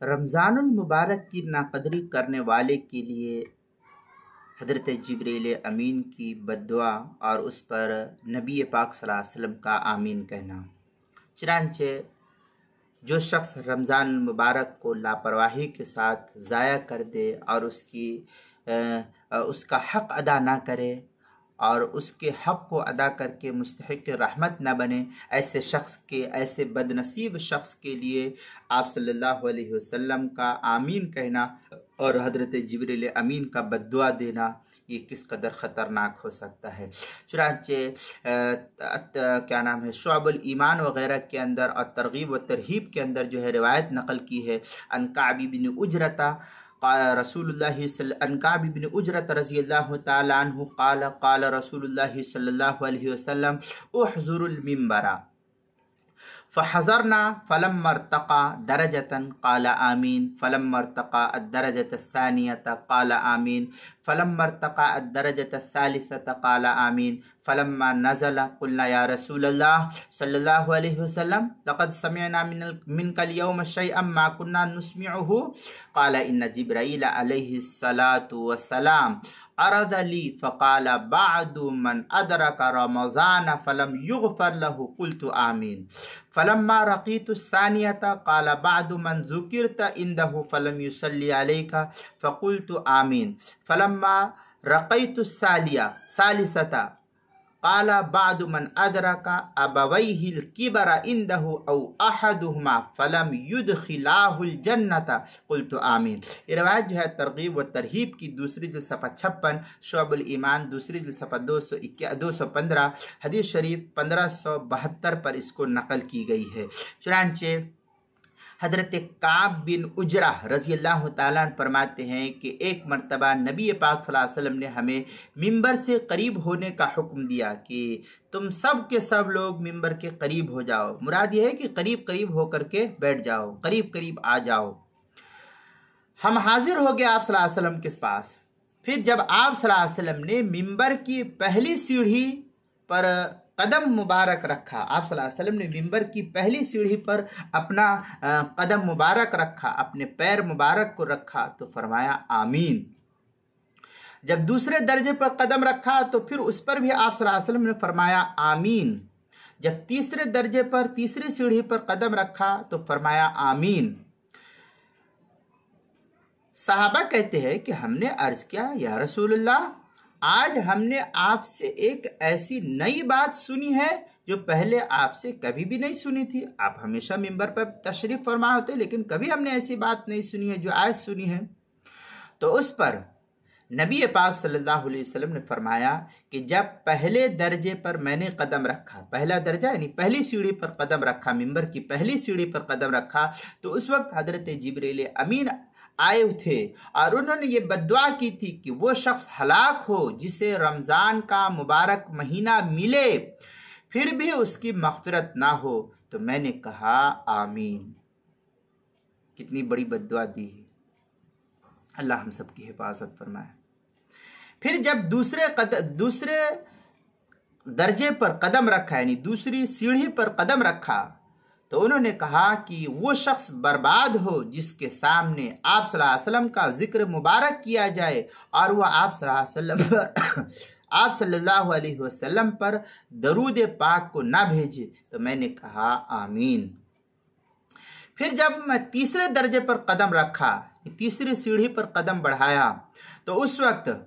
रमज़ानुल मुबारक की नाकदरी करने वाले के लिए हज़रत जिब्रील अमीन की बद्दुआ और उस पर नबी पाक सल्लल्लाहु अलैहि वसल्लम का आमीन कहना। चुनांचे जो शख्स रमज़ान मुबारक को लापरवाही के साथ ज़ाया कर दे और उसका हक़ अदा ना करे और उसके हक़ को अदा करके मुस्तहिक़ रहमत न बने, ऐसे बदनसीब शख्स के लिए आप सल्लल्लाहु अलैहि वसल्लम का आमीन कहना और हज़रत जिब्रील अमीन का बद्दुआ देना ये किस कदर ख़तरनाक हो सकता है। चुनांचे क्या नाम है, शुअबुल ईमान वग़ैरह के अंदर और तरगीब व तरहीब के अंदर जो है रिवायत नकल की है। अन कअब बिन उजरता अनकाब बिन उजरत रज़ियल्लाहु ताला अन्हु क़ाल रसूलुल्लाह सल्लल्लाहु अलैहि वसल्लम उहज़ुरुल मिंबरा फ़हज़रना फ़लम्मा इर्तक़ा दरजतन क़ाल आमीन फ़लम्मा इर्तक़ा अद-दरजत अस-सानियत क़ाल आमीन फ़लम्मा इर्तक़ा अद-दरजत अस-सालिसत क़ाल आमीन फ़लम्मा नज़ला क़ुलना या रसूलल्लाह सल्लल्लाहु अलैहि वसल्लम लक़द समिअना मिनकल यौम शैअन मा कुन्ना नुस्मिउहु क़ाल इन्न जिब्राईल अलैहिस्सलातु वस्सलाम अरद ली फ़क़ाल बअदु मन अदरक रमज़ान फ़लम युग़फ़र लहु क़ुल्तु आमीन फ़लम्मा रक़ीतु सानियत क़ाल बअदु मन ज़ुकिरत इंदहु फ़लम युसल्ली अलैका फ़क़ुल्तु आमीन फ़लम्मा रक़ीतु सालिसत क़ाल बअदु मन अदरक अबवैहिल किबरा इंदहु औ अहदुहुमा फ़लम युदखिलाहुल जन्नत क़ुल्तु आमीन। ये रवायत जो है तरगीब व तरहीब की दूसरी जिल्द सफ़ा 56, शुअबुल ईमान दूसरी जिल्द सफ़ा 215, हदीस शरीफ 1572 पर इसको नकल की गई है। चुनांचे हज़रत काब बिन उजरा रज़ियल्लाहु ताला अन्हु फरमाते हैं कि एक मर्तबा नबी पाक सल्लल्लाहु अलैहि वसल्लम ने हमें मिंबर से करीब होने का हुक्म दिया कि तुम सब के सब लोग मिंबर के करीब हो जाओ। मुराद यह है कि करीब करीब होकर के बैठ जाओ, करीब करीब आ जाओ। हम हाजिर हो गए आप सल्लल्लाहु अलैहि वसल्लम के पास। फिर जब आप सल्लल्लाहु अलैहि वसल्लम ने मिंबर की पहली सीढ़ी पर कदम मुबारक रखा, आप सल्लल्लाहु अलैहि वसल्लम ने मिंबर की पहली सीढ़ी पर अपना कदम मुबारक रखा, अपने पैर मुबारक को रखा तो फरमाया आमीन। जब दूसरे दर्जे पर कदम रखा तो फिर उस पर भी आप सल्लल्लाहु अलैहि वसल्लम ने फरमाया आमीन। जब तीसरे दर्जे पर तीसरी सीढ़ी पर कदम रखा तो फरमाया आमीन। सहाबा कहते हैं कि हमने अर्ज किया, या रसूलुल्लाह, आज हमने आपसे एक ऐसी नई बात सुनी है जो पहले आपसे कभी भी नहीं सुनी थी। आप हमेशा मिंबर पर तशरीफ फरमा होते, लेकिन कभी हमने ऐसी बात नहीं सुनी है जो आज सुनी है। तो उस पर नबी पाक सल्लल्लाहु अलैहि वसल्लम ने फरमाया कि जब पहले दर्जे पर मैंने कदम रखा, पहला दर्जा यानी पहली सीढ़ी पर कदम रखा, मिंबर की पहली सीढ़ी पर कदम रखा, तो उस वक्त हजरत जिब्रील अमीन आए थे और उन्होंने ये बद्दुआ की थी कि वो शख्स हलाक हो जिसे रमज़ान का मुबारक महीना मिले फिर भी उसकी मग़फ़िरत ना हो। तो मैंने कहा आमीन। कितनी बड़ी बद्दुआ दी है, अल्लाह हम सब की हिफाजत फरमाए। फिर जब दूसरे दर्जे पर कदम रखा यानी दूसरी सीढ़ी पर कदम रखा तो उन्होंने कहा कि वो शख्स बर्बाद हो जिसके सामने आप सल्लल्लाहु अलैहि वसल्लम का जिक्र मुबारक किया जाए और वह आप सल्लल्लाहु अलैहि वसल्लम पर दरूद पाक को ना भेजे। तो मैंने कहा आमीन। फिर जब मैं तीसरे दर्जे पर कदम रखा, तीसरी सीढ़ी पर कदम बढ़ाया, तो उस वक्त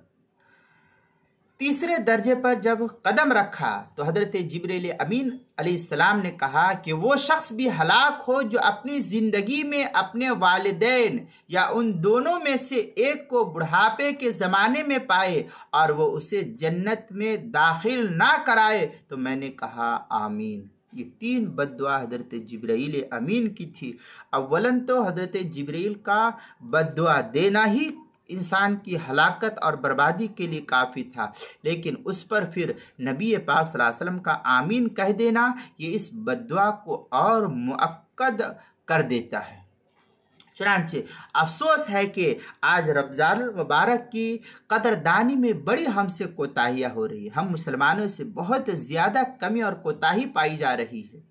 तीसरे दर्जे पर जब कदम रखा तो हजरत जिब्रील अमीन अलैहिस्सलाम ने कहा कि वो शख्स भी हलाक हो जो अपनी जिंदगी में अपने वालिदैन या उन दोनों में से एक को बुढ़ापे के जमाने में पाए और वो उसे जन्नत में दाखिल ना कराए। तो मैंने कहा आमीन। ये तीन बद्दुआ हजरत जिब्रील अमीन की थी। अव्वलन तो हजरत जिब्रील का बद्दुआ देना ही इंसान की हलाकत और बर्बादी के लिए काफ़ी था, लेकिन उस पर फिर नबी पाक सल्लल्लाहु अलैहि वसल्लम का आमीन कह देना ये इस बद्दुआ को और मुअक्कद कर देता है। चुनांचे अफसोस है कि आज रमज़ान मुबारक की कदरदानी में बड़ी हमसे कोताहियाँ हो रही है। हम मुसलमानों से बहुत ज़्यादा कमी और कोताही पाई जा रही है।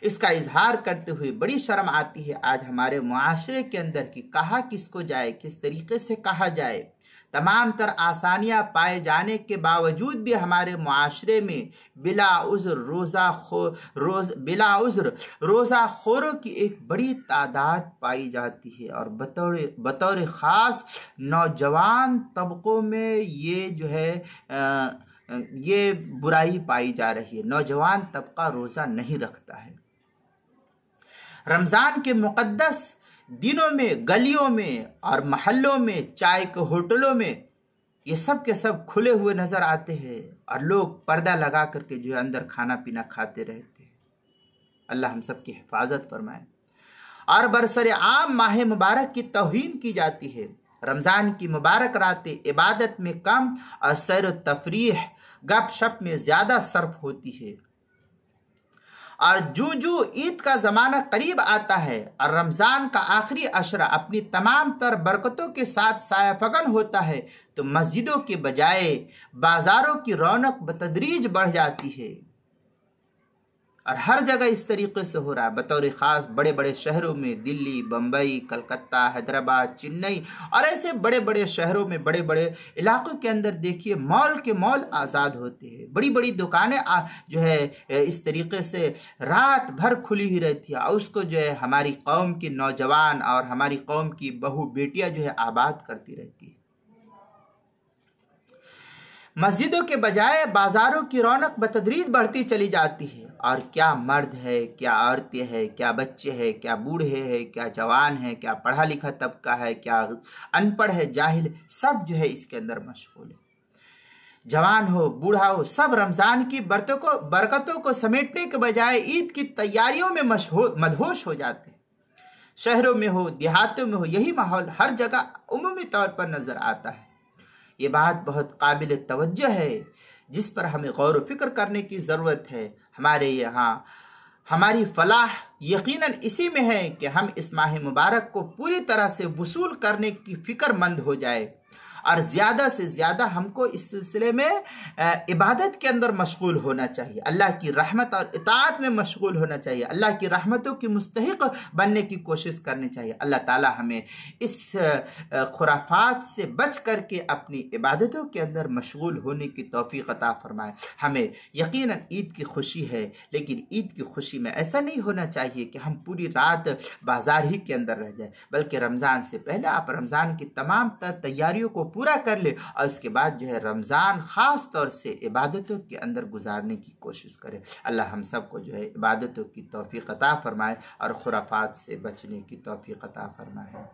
इसका इजहार करते हुए बड़ी शर्म आती है आज हमारे मुआशरे के अंदर कि कहा किसको जाए, किस तरीके से कहा जाए। तमाम तर आसानियां पाए जाने के बावजूद भी हमारे मुआशरे में बिला उज़्र रोज़ा खोरों की एक बड़ी तादाद पाई जाती है और बतौर ख़ास नौजवान तबकों में ये जो है ये बुराई पाई जा रही है। नौजवान तबका रोज़ा नहीं रखता है। रमज़ान के मुक़द्दस दिनों में गलियों में और महल्लों में, चाय के होटलों में ये सब के सब खुले हुए नजर आते हैं और लोग पर्दा लगा करके जो है अंदर खाना पीना खाते रहते हैं। अल्लाह हम सब की हिफाजत फरमाए। और बरसरे आम माह मुबारक की तौहीन की जाती है। रमज़ान की मुबारक रातें इबादत में कम और सैर तफरीह गपशप में ज़्यादा सर्फ होती है। और जू ईद का ज़माना करीब आता है और रमज़ान का आखिरी अशरा अपनी तमाम तर बरकतों के साथ सायाफगन होता है तो मस्जिदों के बजाय बाज़ारों की रौनक बतदरीज बढ़ जाती है। और हर जगह इस तरीके से हो रहा है। बतौर ख़ास बड़े बड़े शहरों में, दिल्ली, बम्बई, कलकत्ता, हैदराबाद, चेन्नई और ऐसे बड़े बड़े शहरों में, बड़े बड़े इलाकों के अंदर देखिए मॉल के मॉल आज़ाद होते हैं। बड़ी बड़ी दुकानें जो है इस तरीके से रात भर खुली ही रहती है और उसको जो है हमारी कौम के नौजवान और हमारी कौम की बहू बेटियां जो है आबाद करती रहती है। मस्जिदों के बजाय बाजारों की रौनक बतदरीज बढ़ती चली जाती है और क्या मर्द है, क्या औरतें हैं, क्या बच्चे हैं, क्या बूढ़े हैं, क्या जवान है, क्या पढ़ा लिखा तबका है, क्या अनपढ़ है, जाहिल, सब जो है इसके अंदर मशगूल है। जवान हो, बूढ़ा हो, सब रमजान की बरकतों को समेटने के बजाय ईद की तैयारियों में मदहोश हो जाते हैं। शहरों में हो, देहातों में हो, यही माहौल हर जगह उमूमी तौर पर नजर आता है। ये बात बहुत काबिल तवज्जो है जिस पर हमें गौर फिक्र करने की ज़रूरत है। हमारे यहाँ हमारी फलाह यकीनन इसी में है कि हम इस माह मुबारक को पूरी तरह से वसूल करने की फिक्रमंद हो जाए और ज़्यादा से ज़्यादा हमको इस सिलसिले में इबादत के अंदर मशगूल होना चाहिए। अल्लाह की रहमत और इताअत में मशगूल होना चाहिए। अल्लाह की रहमतों की मुस्तहिक बनने की कोशिश करनी चाहिए। अल्लाह ताला हमें इस खुराफात से बच करके अपनी इबादतों के अंदर मशगूल होने की तौफीक अता फरमाए। हमें यकीनन ईद की खुशी है, लेकिन ईद की खुशी में ऐसा नहीं होना चाहिए कि हम पूरी रात बाजार ही के अंदर रह जाए, बल्कि रमज़ान से पहले आप रमज़ान की तमाम तैयारियों को पूरा कर ले और उसके बाद जो है रमज़ान ख़ास तौर से इबादतों के अंदर गुजारने की कोशिश करें। अल्लाह हम सबको जो है इबादतों की तौफीक अता फरमाए और खुराफात से बचने की तौफीक अता फरमाए।